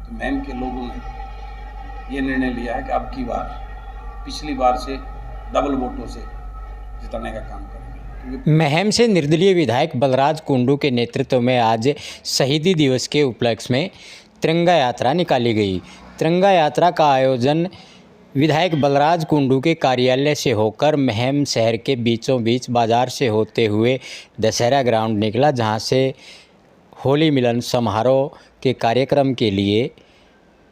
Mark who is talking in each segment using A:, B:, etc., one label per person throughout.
A: तो महम के लोगों ने ये निर्णय लिया है कि अब की बार पिछली बार से डबल वोटों से जिताने का काम करेंगे।
B: महम से निर्दलीय विधायक बलराज कुंडू के नेतृत्व में आज शहीदी दिवस के उपलक्ष्य में तिरंगा यात्रा निकाली गई। तिरंगा यात्रा का आयोजन विधायक बलराज कुंडू के कार्यालय से होकर महम शहर के बीचों बीच बाजार से होते हुए दशहरा ग्राउंड निकला, जहां से होली मिलन समारोह के कार्यक्रम के लिए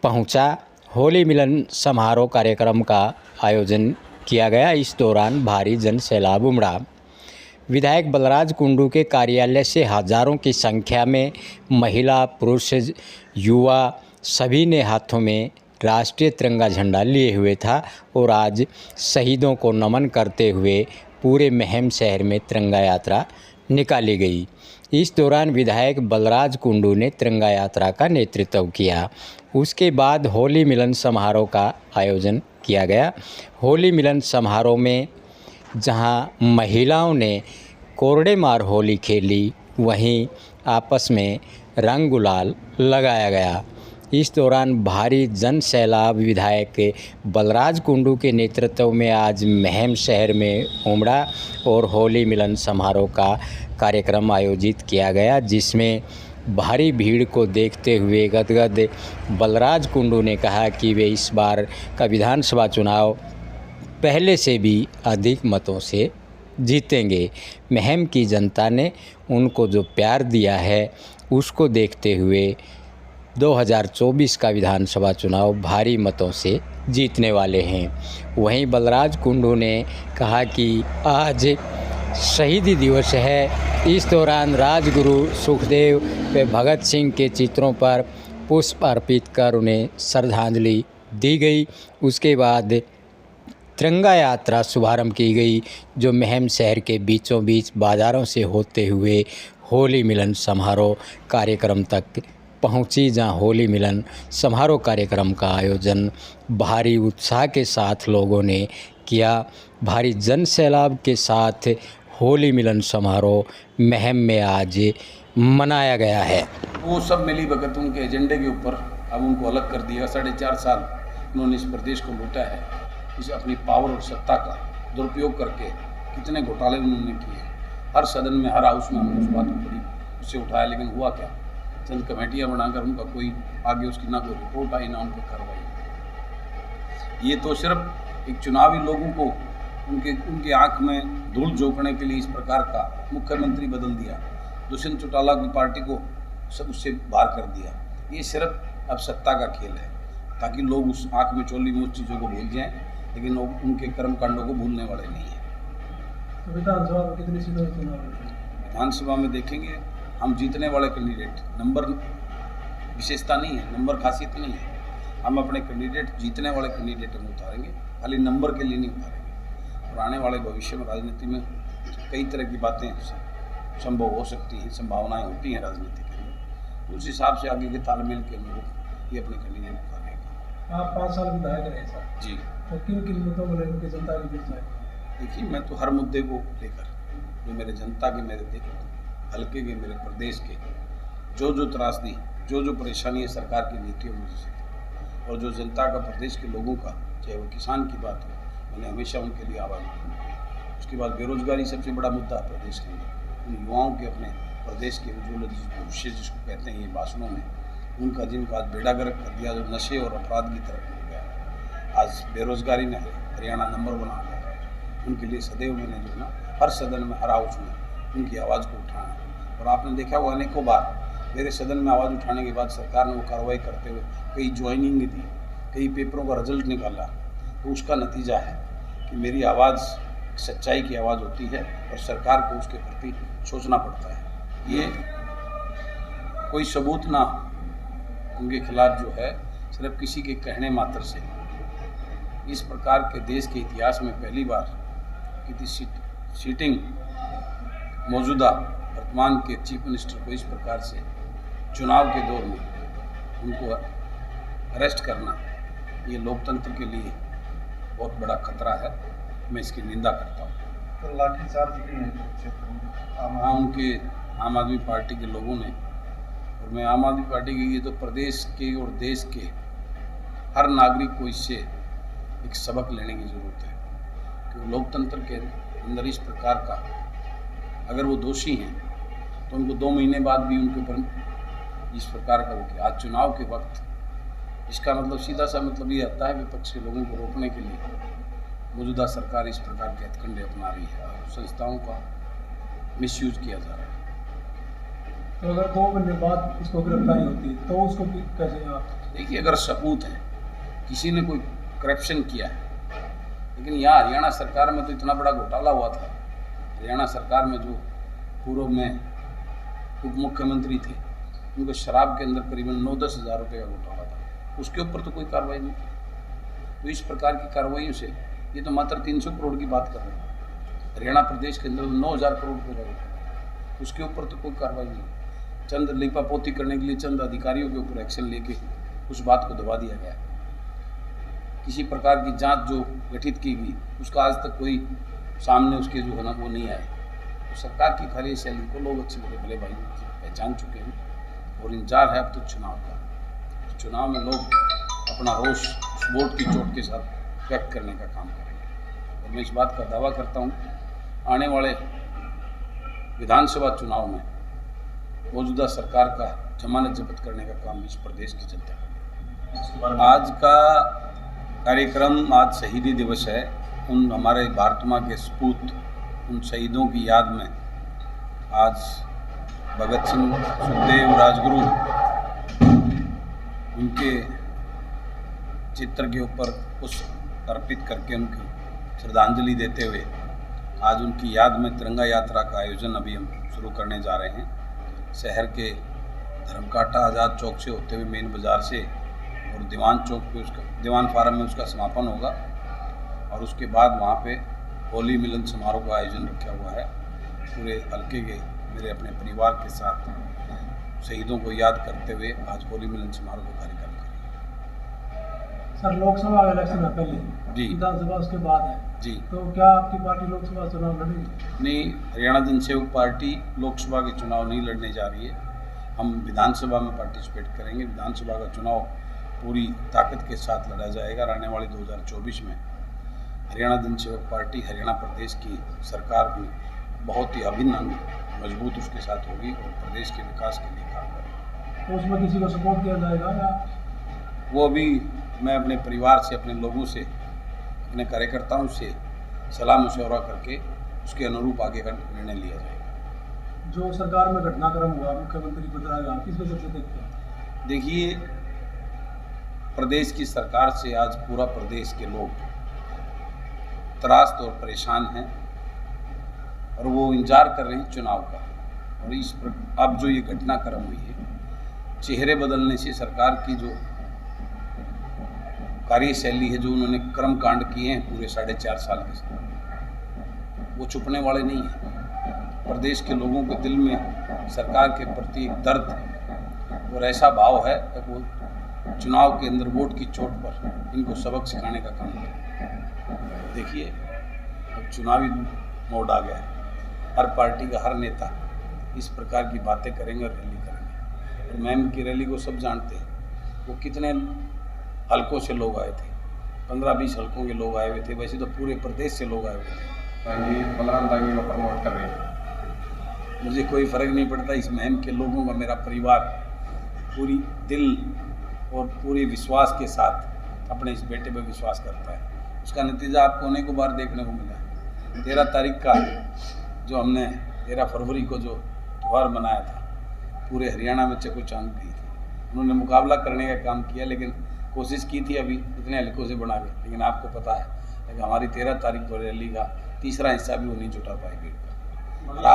B: पहुंचा। होली मिलन समारोह कार्यक्रम का आयोजन किया गया। इस दौरान भारी जन सैलाब उमड़ा। विधायक बलराज कुंडू के कार्यालय से हजारों की संख्या में महिला, पुरुष, युवा सभी ने हाथों में राष्ट्रीय तिरंगा झंडा लिए हुए था और आज शहीदों को नमन करते हुए पूरे महम शहर में तिरंगा यात्रा निकाली गई। इस दौरान विधायक बलराज कुंडू ने तिरंगा यात्रा का नेतृत्व किया। उसके बाद होली मिलन समारोह का आयोजन किया गया। होली मिलन समारोह में जहां महिलाओं ने कोरड़े मार होली खेली, वहीं आपस में रंग गुलाल लगाया गया। इस दौरान भारी जन सैलाब विधायक बलराज कुंडू के नेतृत्व में आज महम शहर में उमड़ा और होली मिलन समारोह का कार्यक्रम आयोजित किया गया, जिसमें भारी भीड़ को देखते हुए गदगद बलराज कुंडू ने कहा कि वे इस बार का विधानसभा चुनाव पहले से भी अधिक मतों से जीतेंगे। महम की जनता ने उनको जो प्यार दिया है उसको देखते हुए 2024 का विधानसभा चुनाव भारी मतों से जीतने वाले हैं। वहीं बलराज कुंडू ने कहा कि आज शहीदी दिवस है। इस दौरान राजगुरु सुखदेव व भगत सिंह के चित्रों पर पुष्प अर्पित कर उन्हें श्रद्धांजलि दी गई। उसके बाद तिरंगा यात्रा शुभारंभ की गई, जो महम शहर के बीचों बीच बाज़ारों से होते हुए होली मिलन समारोह कार्यक्रम तक पहुंची, जहां होली मिलन समारोह कार्यक्रम का आयोजन भारी उत्साह के साथ लोगों ने किया। भारी जन सैलाब के साथ होली मिलन समारोह महम में आज मनाया गया है।
A: वो सब मिली भगत उनके एजेंडे के ऊपर अब उनको अलग कर दिया। 4.5 साल उन्होंने इस प्रदेश को लूटा है। इस अपनी पावर और सत्ता का दुरुपयोग करके कितने घोटाले उन्होंने किए। हर सदन में, हर हाउस में हमने उस बात को बड़ी उससे उठाया, लेकिन हुआ क्या? चंद कमेटियाँ बनाकर उनका कोई आगे उसकी ना कोई रिपोर्ट आई, ना उन पर कार्रवाई। ये तो सिर्फ एक चुनावी लोगों को उनके आँख में धूल झोंकने के लिए इस प्रकार का मुख्यमंत्री बदल दिया। दुष्यंत चौटाला की पार्टी को सब उससे बाहर कर दिया। ये सिर्फ अब सत्ता का खेल है, ताकि लोग उस आँख में चोली में उस चीज़ों को भूल जाएं, लेकिन उनके कर्मकांडों को भूलने वाले नहीं हैं।
C: तो विधानसभा में कितनी सीटों चुनाव?
A: विधानसभा में देखेंगे हम जीतने वाले कैंडिडेट, नंबर विशेषता नहीं है, नंबर खासियत नहीं है। हम अपने कैंडिडेट जीतने वाले कैंडिडेट हम उतारेंगे, खाली नंबर के लिए नहीं उतारेंगे। और आने वाले भविष्य में राजनीति में कई तरह की बातें संभव हो सकती हैं, संभावनाएं होती हैं राजनीति के लिए। उस हिसाब से आगे के तालमेल के अनुरूप ये अपने कैंडिडेट उतारेंगे।
C: आप 5 साल विधायक रहे सर
A: जी,
C: तो किन मुद्दों को लेकर जनता के बीच में?
A: देखिए, मैं तो हर मुद्दे को लेकर जो मेरे जनता के, मेरे हल्के के, मेरे प्रदेश के जो त्रासदी, जो परेशानी है सरकार की नीतियों में से, और जो जनता का, प्रदेश के लोगों का, चाहे वो किसान की बात हो, मैंने हमेशा उनके लिए आवाज़ उठाई। उसके बाद बेरोजगारी सबसे बड़ा मुद्दा है प्रदेश के अंदर। उन युवाओं के, अपने प्रदेश के उज्ज्वल भविष्य जिसको कहते हैं ये भाषणों में, उनका जिनका आज बेड़ा गर्क कर दिया, जो नशे और अपराध की तरफ हो गया। आज बेरोजगारी में हरियाणा नंबर बना गया। उनके लिए सदैव मैंने जो ना हर सदन में, हर हाउस में उनकी आवाज़ को उठाना है। और आपने देखा वो अनेकों बार मेरे सदन में आवाज़ उठाने के बाद सरकार ने वो कार्रवाई करते हुए कई ज्वाइनिंग दी, कई पेपरों का रिजल्ट निकाला। तो उसका नतीजा है कि मेरी आवाज़ सच्चाई की आवाज़ होती है और सरकार को उसके प्रति सोचना पड़ता है। ये कोई सबूत ना उनके खिलाफ जो है, सिर्फ किसी के कहने मात्र से इस प्रकार के देश के इतिहास में पहली बार किसी सीटिंग मौजूदा वर्तमान के चीफ मिनिस्टर को इस प्रकार से चुनाव के दौर में उनको अरेस्ट करना, ये लोकतंत्र के लिए बहुत बड़ा खतरा है। मैं इसकी निंदा करता हूँ।
C: तो लाठीचार्ज भी है क्षेत्र में?
A: हाँ, उनके आम आदमी पार्टी के लोगों ने और मैं आम आदमी पार्टी की ये तो प्रदेश के और देश के हर नागरिक को इससे एक सबक लेने की ज़रूरत है कि लोकतंत्र के अंदर इस प्रकार का अगर वो दोषी हैं तो उनको 2 महीने बाद भी उनके ऊपर इस प्रकार का वो किया। आज चुनाव के वक्त इसका मतलब सीधा सा मतलब ये आता है विपक्ष के लोगों को रोकने के लिए मौजूदा सरकार इस प्रकार के हथकंडे अपना रही है और संस्थाओं का मिसयूज किया जा रहा है।
C: तो अगर 2 महीने बाद इसको गिरफ्तारी होती है तो उसको कैसे आप
A: देखिए, अगर सबूत है किसी ने कोई करप्शन किया है, लेकिन यहाँ हरियाणा सरकार में तो इतना बड़ा घोटाला हुआ था। हरियाणा सरकार में जो पूर्व में उप मुख्यमंत्री थे उनको शराब के अंदर करीबन 9-10 हज़ार रुपये का घोटाला था, उसके ऊपर तो कोई कार्रवाई नहीं की। तो इस प्रकार की कार्रवाइयों से ये तो मात्र 300 करोड़ की बात कर रहे हैं। हरियाणा प्रदेश के अंदर 9,000 करोड़ रुपये का घोटाला, उसके ऊपर तो कोई कार्रवाई नहीं। चंद लिपापोती करने के लिए चंद अधिकारियों के ऊपर एक्शन लेके उस बात को दबा दिया गया। किसी प्रकार की जांच जो गठित की गई उसका आज तक कोई सामने उसके जो है ना वो नहीं आए। तो सरकार की कार्यशैली को लोग अच्छे भले भाई पहचान चुके हैं और इंतजार है अब तो चुनाव का। चुनाव में लोग अपना रोष उस वोट की चोट के साथ व्यक्त करने का काम करेंगे और मैं इस बात का दावा करता हूँ आने वाले विधानसभा चुनाव में मौजूदा सरकार का जमानत जब्त करने का काम इस प्रदेश की जनता करेगी। आज का कार्यक्रम, आज शहीदी दिवस है। उन हमारे भारत माँ के सपूत उन शहीदों की याद में आज भगत सिंह, सुखदेव, राजगुरु उनके चित्र के ऊपर पुष्प अर्पित करके उनकी श्रद्धांजलि देते हुए आज उनकी याद में तिरंगा यात्रा का आयोजन अभी हम शुरू करने जा रहे हैं। शहर के धर्मकाटा आज़ाद चौक से होते हुए मेन बाज़ार से और दीवान चौक पे उसका दीवान फार्म में उसका समापन होगा और उसके बाद वहाँ पे होली मिलन समारोह का आयोजन रखा हुआ है। पूरे हल्के के मेरे अपने परिवार के साथ शहीदों को याद करते हुए आज होली मिलन समारोह का कार्यक्रम करेंगे।
C: सर, लोकसभा इलेक्शन है पहले
A: जी,
C: विधानसभा उसके बाद है
A: जी,
C: तो क्या आपकी पार्टी लोकसभा चुनाव लड़ेगी?
A: नहीं, हरियाणा जनसेवक पार्टी लोकसभा के चुनाव नहीं लड़ने जा रही है। हम विधानसभा में पार्टिसिपेट करेंगे। विधानसभा का चुनाव पूरी ताकत के साथ लड़ा जाएगा। आने वाले 2024 में हरियाणा जनसेवक पार्टी हरियाणा प्रदेश की सरकार में बहुत ही अभिन्न अंग मजबूत उसके साथ होगी और प्रदेश के विकास के लिए काम करेगी।
C: तो उसमें किसी को सपोर्ट किया जाएगा या
A: वो अभी मैं अपने परिवार से, अपने लोगों से, अपने कार्यकर्ताओं से सलाह मशवरा करके उसके अनुरूप आगे का निर्णय लिया जाएगा।
C: जो सरकार में घटनाक्रम हुआ, मुख्यमंत्री बदला गया, किस वजह से देखते हैं?
A: देखिए, प्रदेश की सरकार से आज पूरा प्रदेश के लोग त्रास्त और परेशान हैं और वो इंतजार कर रहे हैं चुनाव का। और इस अब जो ये घटनाक्रम हुई है, चेहरे बदलने से सरकार की जो कार्यशैली है, जो उन्होंने कर्म कांड किए हैं पूरे 4.5 साल के साथ, वो छुपने वाले नहीं हैं। प्रदेश के लोगों के दिल में सरकार के प्रति एक दर्द और ऐसा भाव है कि वो चुनाव के अंदर वोट की चोट पर इनको सबक सिखाने का काम करें। देखिए, अब चुनावी मोड आ गया है। हर पार्टी का हर नेता इस प्रकार की बातें करेंगे और रैली करेंगे। और मैम की रैली को सब जानते हैं, वो कितने हलकों से लोग आए थे। 15-20 हलकों के लोग आए हुए थे। वैसे तो पूरे प्रदेश से लोग आए हुए थे।
D: बलराम दांगी को प्रमोट कर रहे हैं।
A: मुझे कोई फ़र्क नहीं पड़ता। इस मुहिम के लोगों का मेरा परिवार पूरी दिल और पूरे विश्वास के साथ अपने इस बेटे पर विश्वास करता है। उसका नतीजा आपको अनेकों बार देखने को मिला है। 13 तारीख का जो हमने 13 फरवरी को जो त्यौहार मनाया था, पूरे हरियाणा में चकोचांद गई थी। उन्होंने मुकाबला करने का काम किया, लेकिन कोशिश की थी अभी इतने हल्कों से बना के। लेकिन आपको पता है कि हमारी 13 तारीख को रैली का तीसरा हिस्सा भी वो नहीं जुटा पाएगी। और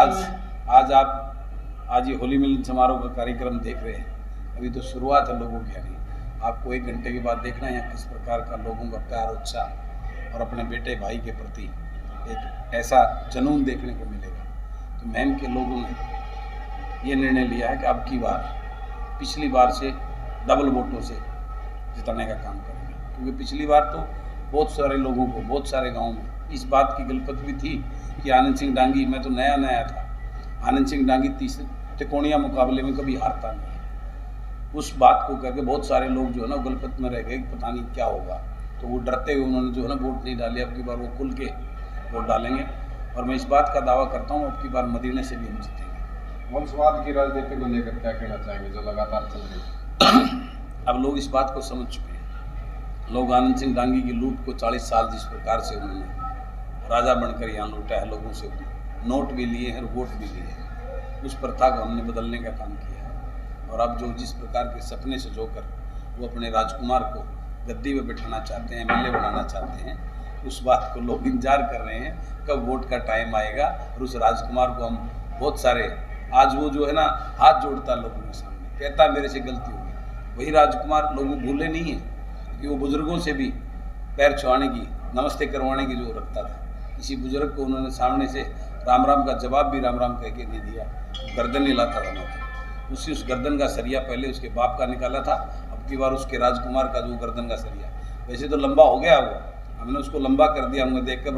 A: आज ये होली मिलन समारोह का कार्यक्रम देख रहे हैं। अभी तो शुरुआत है लोगों की। यानी आपको 1 घंटे के बाद देखना है यहाँ किस प्रकार का लोगों का प्यार, उत्साह और अपने बेटे भाई के प्रति एक ऐसा जुनून देखने को मिलेगा। तो मैम के लोगों ने ये निर्णय लिया है कि अब की बार पिछली बार से डबल वोटों से जिताने का काम करेंगे। क्योंकि पिछली बार तो बहुत सारे लोगों को, बहुत सारे गाँव में इस बात की गलपत भी थी कि आनंद सिंह डांगी, मैं तो नया था, आनंद सिंह डांगी त्रिकोणीय मुकाबले में कभी हारता नहीं है। उस बात को करके बहुत सारे लोग जो है ना गलफत में रह गए कि पता नहीं क्या होगा, तो वो डरते हुए उन्होंने जो है ना वोट नहीं डाले। अब की बार वो खुल के वोट डालेंगे और मैं इस बात का दावा करता हूँ अब की बार मदीने से भी हम जीतेंगे।
D: वंशवाद की राजनीति को लेकर क्या कहना चाहेंगे जो लगातार चल रही है?
A: अब लोग इस बात को समझ चुके हैं। लोग आनंद सिंह डांगी की लूट को 40 साल जिस प्रकार से उन्होंने राजा बनकर यहाँ लूटा है, लोगों से नोट भी लिए हैं और वोट भी लिए हैं, उस प्रथा को हमने बदलने का काम किया है। और अब जो जिस प्रकार के सपने से जोकर वो अपने राजकुमार को गद्दी में बिठाना चाहते हैं, एमएलए बनाना चाहते हैं, उस बात को लोग इंतजार कर रहे हैं कब वोट का टाइम आएगा और उस राजकुमार को हम बहुत सारे, आज वो जो है ना हाथ जोड़ता लोगों के सामने, कहता मेरे से गलती हो गई, वही राजकुमार लोग भूले नहीं है कि वो बुजुर्गों से भी पैर छुआने की, नमस्ते करवाने की जो रखता था। किसी बुजुर्ग को उन्होंने सामने से राम राम का जवाब भी राम राम कह के नहीं दिया, गर्दन हिलाता था मात्र। उस गर्दन का सरिया पहले उसके बाप का निकाला था, अब की बार उसके राजकुमार का जो गर्दन का सरिया, वैसे तो लंबा हो गया वो, हमने उसको लंबा कर दिया, हमने देख कर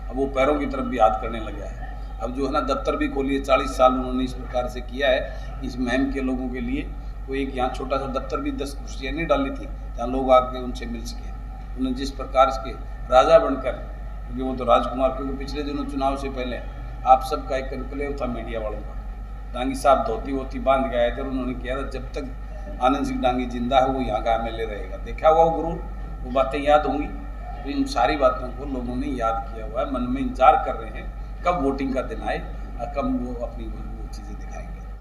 A: अब वो पैरों की तरफ भी याद करने लग गया है। अब जो है ना दफ्तर भी खोलिए, 40 साल उन्होंने इस प्रकार से किया है इस मुहिम के लोगों के लिए। कोई एक यहाँ छोटा सा दफ्तर भी 10 कुर्सियाँ नहीं डाली थी जहाँ लोग आके उनसे मिल सके। उन्हें जिस प्रकार के राजा बनकर, क्योंकि वो तो राजकुमार, क्योंकि पिछले दिनों चुनाव से पहले आप सबका एक कनकलेव था मीडिया वालों का, डांगी साहब धोती वोती बांध के आए थे, उन्होंने किया था जब तक आनंद सिंह डांगी जिंदा है वो यहाँ का एमएलए रहेगा। देखा हुआ वो गुरूर, वो बातें याद होंगी। तो इन सारी बातों को लोगों ने याद किया हुआ है, मन में इंतजार कर रहे हैं कब वोटिंग का दिन आए और कब वो अपनी वो चीज़ें दिखाएं।